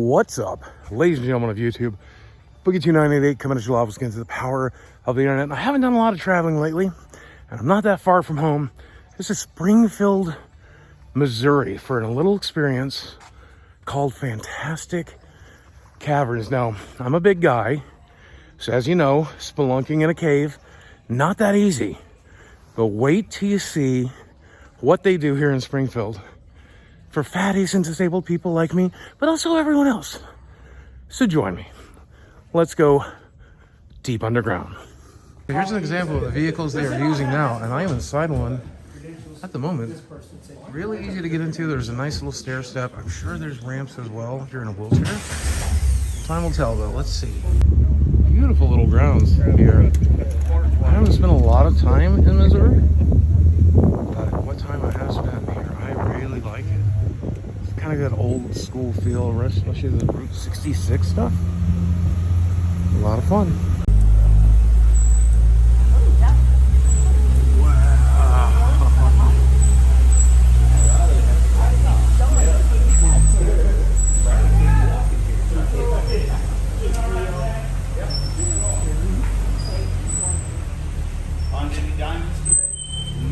What's up, ladies and gentlemen of YouTube? Boogie2988 coming at you live with the power of the internet. And I haven't done a lot of traveling lately, and I'm not that far from home. This is Springfield, Missouri, for a little experience called Fantastic Caverns. Now, I'm a big guy, so as you know, spelunking in a cave, not that easy. But wait till you see what they do here in Springfield for fatties and disabled people like me, but also everyone else. So join me. Let's go deep underground. Here's an example of the vehicles they are using now, and I am inside one at the moment. Really easy to get into. There's a nice little stair step. I'm sure there's ramps as well if you're in a wheelchair. Time will tell though. Let's see. Beautiful little grounds here. I haven't spent a lot of time in Missouri, but what time I have spent here, I really like it. It's kind of got old school feel, especially the Route 66 stuff. A lot of fun.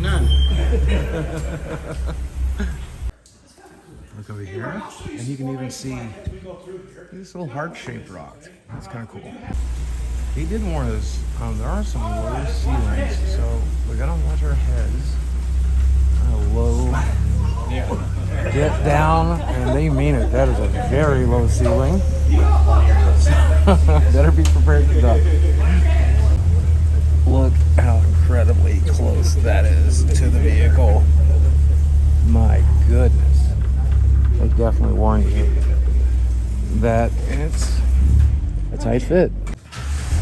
None. Look over here, and you can even see this little heart-shaped rock. That's kind of cool. He did warn us, there are some low ceilings, so we gotta watch our heads. Low. Get down, and they mean it. That is a very low ceiling. Better be prepared to die. Look how incredibly close that is to the vehicle. My goodness. I definitely warn you that it's a tight fit.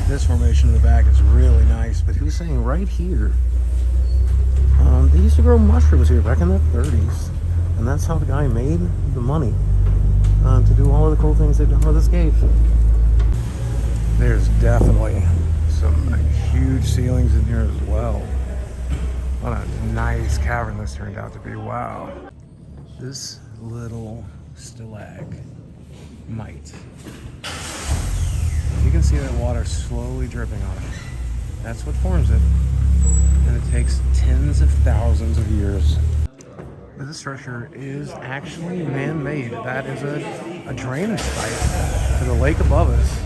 This formation in the back is really nice, but he was saying right here, they used to grow mushrooms here back in the 30s, and that's how the guy made the money to do all of the cool things they've done with this cave. There's definitely some huge ceilings in here as well. What a nice cavern this turned out to be. Wow. This little stalagmite. You can see that water slowly dripping on it. That's what forms it. And it takes tens of thousands of years. This structure is actually man-made. That is a drainage pipe to the lake above us.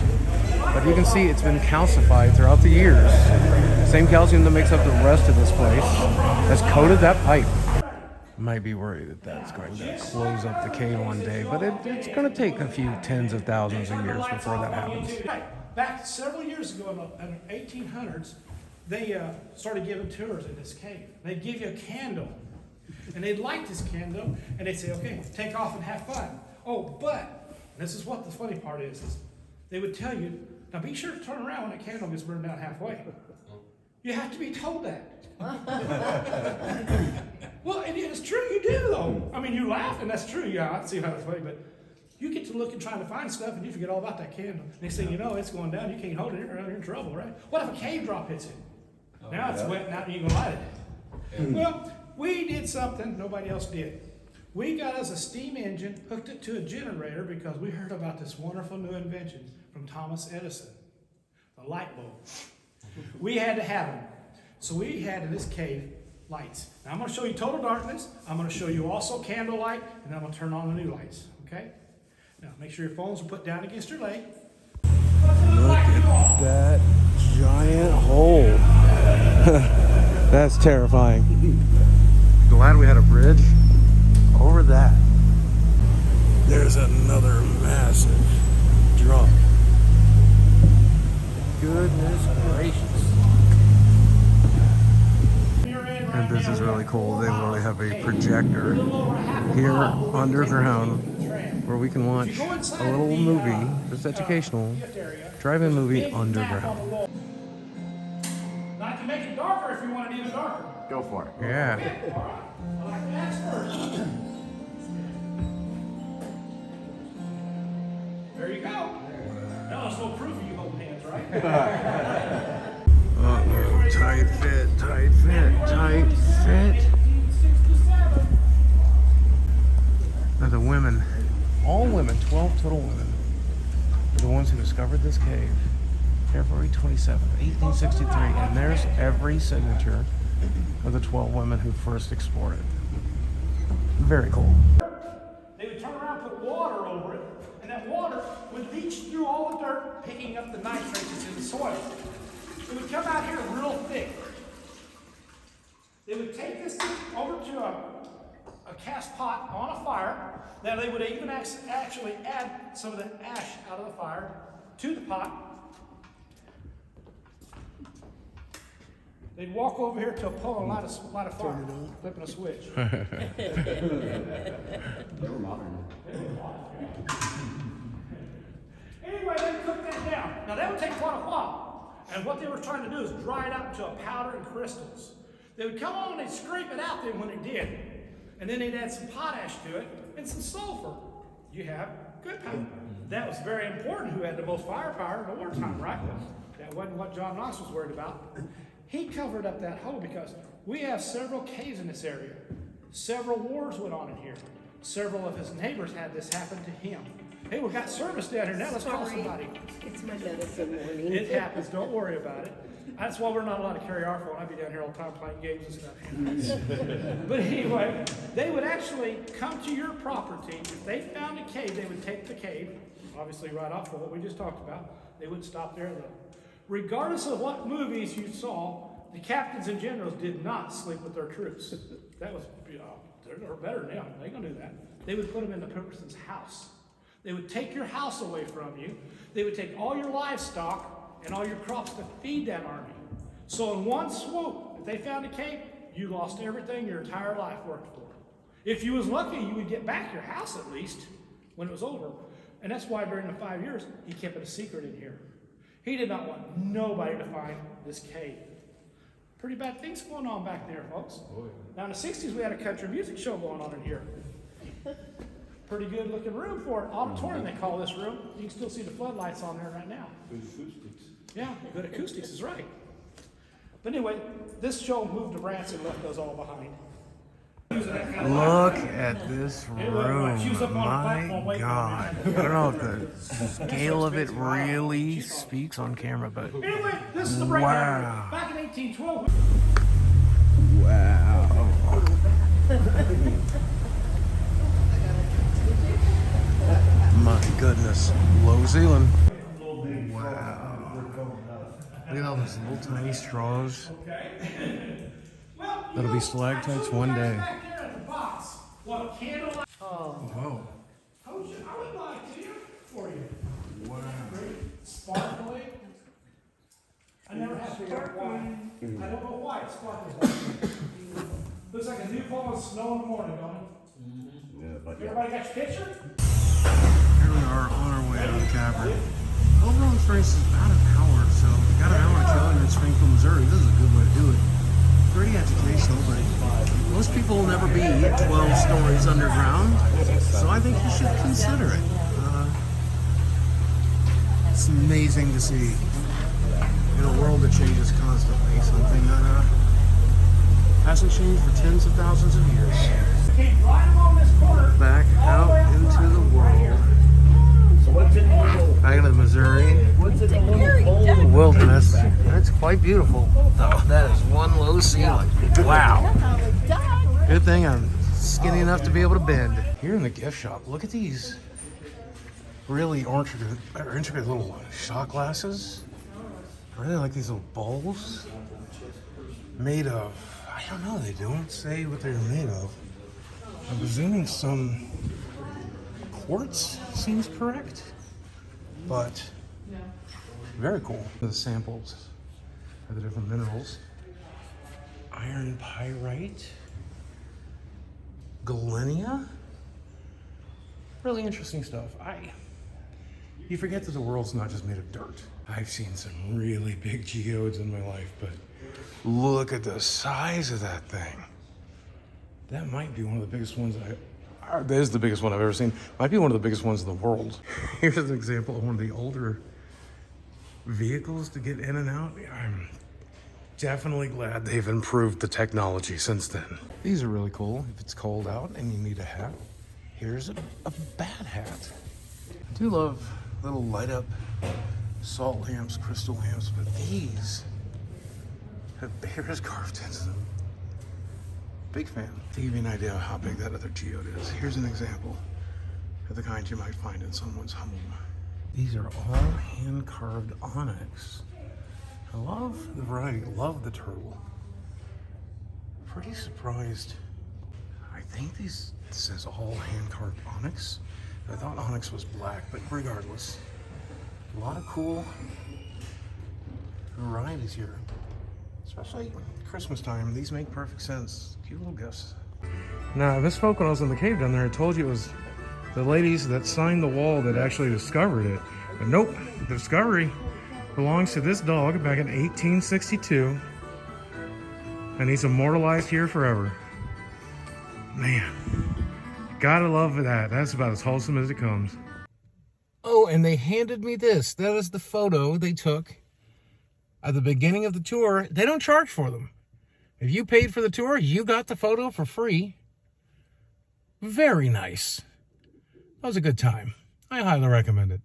But you can see it's been calcified throughout the years. Same calcium that makes up the rest of this place has coated that pipe. Might be worried that that's going to close up the cave one day, but it's going to take a few tens of thousands of years before that happens. Back several years ago in the 1800s, they started giving tours in this cave. They'd give you a candle, and they'd light this candle, and they'd say, okay, take off and have fun. Oh, but this is what the funny part is they would tell you, now be sure to turn around when that candle gets burned out halfway. You have to be told that. Well, it's true, you do though. I mean, you laugh, and that's true. Yeah, I see how that's funny, but you get to looking, trying to find stuff, and you forget all about that candle. Next thing you know, it's going down. You can't hold it. You're in trouble, right? What if a cave drop hits it? Now it's wet, now you can light it. Yeah. Well, we did something nobody else did. We got us a steam engine, hooked it to a generator because we heard about this wonderful new invention from Thomas Edison, the light bulb. We had to have them. So we had in this cave lights. Now I'm going to show you total darkness. I'm going to show you also candlelight, and then I'm going to turn on the new lights. Okay? Now make sure your phones are put down against your leg. Look at that giant hole. That's terrifying. Glad we had a bridge over that. There's another massive drop. Goodness gracious. And this is really cool. They literally have a projector here underground where we can watch a little movie, just educational, drive-in movie underground. Now I can make it darker if you want it even darker. Go for it. Yeah. I like to ask first. There you go. Now there's no proof of you holding hands, right? Uh-oh, tight fit, tight fit, tight fit. Now the women all women, 12 total women, are the ones who discovered this cave. February 27th, 1863, and there's every signature of the 12 women who first explored it. Very cool. They would turn around, put water over it, and that water would leach through all the dirt, picking up the nitrates that's in the soil. It would come out here real thick. They would take this thing over to a cast pot on a fire. Now they would even actually add some of the ash out of the fire to the pot. They'd walk over here to a pole and light a fire, flipping a switch. They were modern. Anyway, they would cook that down. Now that would take quite a while. And what they were trying to do is dry it out into a powder and crystals. They would come on and they'd scrape it out then when it did. And then they'd add some potash to it and some sulfur. You have good powder. That was very important, who had the most firepower in the wartime, right? That wasn't what John Knox was worried about. He covered up that hole because we have several caves in this area. Several wars went on in here. Several of his neighbors had this happen to him. Hey, we've got service down here now. Let's call somebody. It's my medicine morning. It happens. Don't worry about it. That's why we're not allowed to carry our phone. I'd be down here all the time playing games and stuff. But anyway, they would actually come to your property. If they found a cave, they would take the cave, obviously right off of what we just talked about. They wouldn't stop there though. Regardless of what movies you saw, the captains and generals did not sleep with their troops. That was, they're better than them. They gonna do that. They would put them in the person's house. They would take your house away from you. They would take all your livestock and all your crops to feed that army. So in one swoop, if they found a cave, you lost everything your entire life worked for. If you was lucky, you would get back your house at least when it was over. And that's why during the 5 years, he kept it a secret in here. He did not want nobody to find this cave. Pretty bad things going on back there, folks. Oh, yeah. Now in the 60s, we had a country music show going on in here. Pretty good looking room for it. Auditorium, they call this room. You can still see the floodlights on there right now. Good acoustics. Yeah, good acoustics is right. But anyway, this show moved to Branson and left those all behind. Look at this room. My God. I don't know if the scale of it really speaks on camera, but Anyway, this is the break area. Back in 1812. wow. My goodness. Low ceiling. Wow. Look at all those little tiny straws. That'll be stalactites one day. Oh. Whoa. I would like to for you. Wow. Sparkly. I never have figured out why. I don't know why it sparkles like that. Looks like a new fall of snow in the morning, don't it? Everybody got your picture? Here we are on our way to the cavern. Overall experience is about an hour, so if you got an hour to kill in Springfield, Missouri, this is a good way to do it. Pretty educational, but most people will never be 12 stories underground, so I think you should consider it. It's amazing to see in a world that changes constantly, something that hasn't changed for tens of thousands of years. Back out into the world. Back into the Missouri wilderness. That's quite beautiful. Oh, that is one low ceiling. Wow. Good thing I'm skinny enough to be able to bend. Here in the gift shop, look at these really intricate little shot glasses. I really like these little bowls made of, I don't know, they don't say what they're made of. I'm presuming some quartz seems correct, but very cool. The samples of the different minerals. Iron pyrite, galenia. Really interesting stuff. You forget that the world's not just made of dirt. I've seen some really big geodes in my life, but look at the size of that thing. That might be one of the biggest ones that is the biggest one I've ever seen. Might be one of the biggest ones in the world. Here's an example of one of the older vehicles to get in and out. I'm definitely glad they've improved the technology since then. These are really cool if it's cold out and you need a hat. Here's a bat hat. I do love little light up salt lamps, crystal lamps, but these have bears carved into them. Big fan. To give you an idea of how big that other geode is, here's an example of the kind you might find in someone's home. These are all hand-carved onyx. I love the variety, love the turtle. Pretty surprised. I think this says all hand-carved onyx. I thought onyx was black, but regardless, a lot of cool varieties here. Especially Christmas time, these make perfect sense. Cute little gifts. Now, I misspoke when I was in the cave down there. I told you it was the ladies that signed the wall that actually discovered it. But nope, the discovery belongs to this dog back in 1862. And he's immortalized here forever. Man, gotta love that. That's about as wholesome as it comes. Oh, and they handed me this. That is the photo they took at the beginning of the tour. They don't charge for them. If you paid for the tour, you got the photo for free. Very nice. That was a good time. I highly recommend it.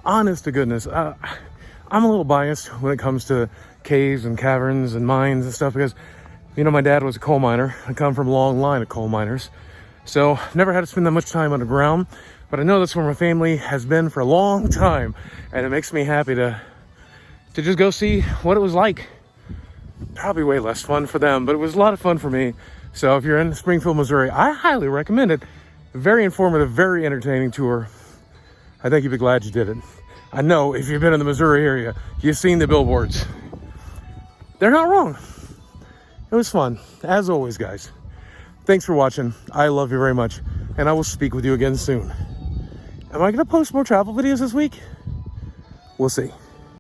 Honest to goodness, I'm a little biased when it comes to caves and caverns and mines and stuff because, you know, my dad was a coal miner. I come from a long line of coal miners. So never had to spend that much time underground, but I know that's where my family has been for a long time. And it makes me happy to just go see what it was like. Probably way less fun for them, but it was a lot of fun for me. So if you're in Springfield, Missouri, I highly recommend it. Very informative, very entertaining tour. I think you'd be glad you did it. I know if you've been in the Missouri area, you've seen the billboards. They're not wrong. It was fun, as always, guys. Thanks for watching. I love you very much, and I will speak with you again soon. Am I going to post more travel videos this week? We'll see.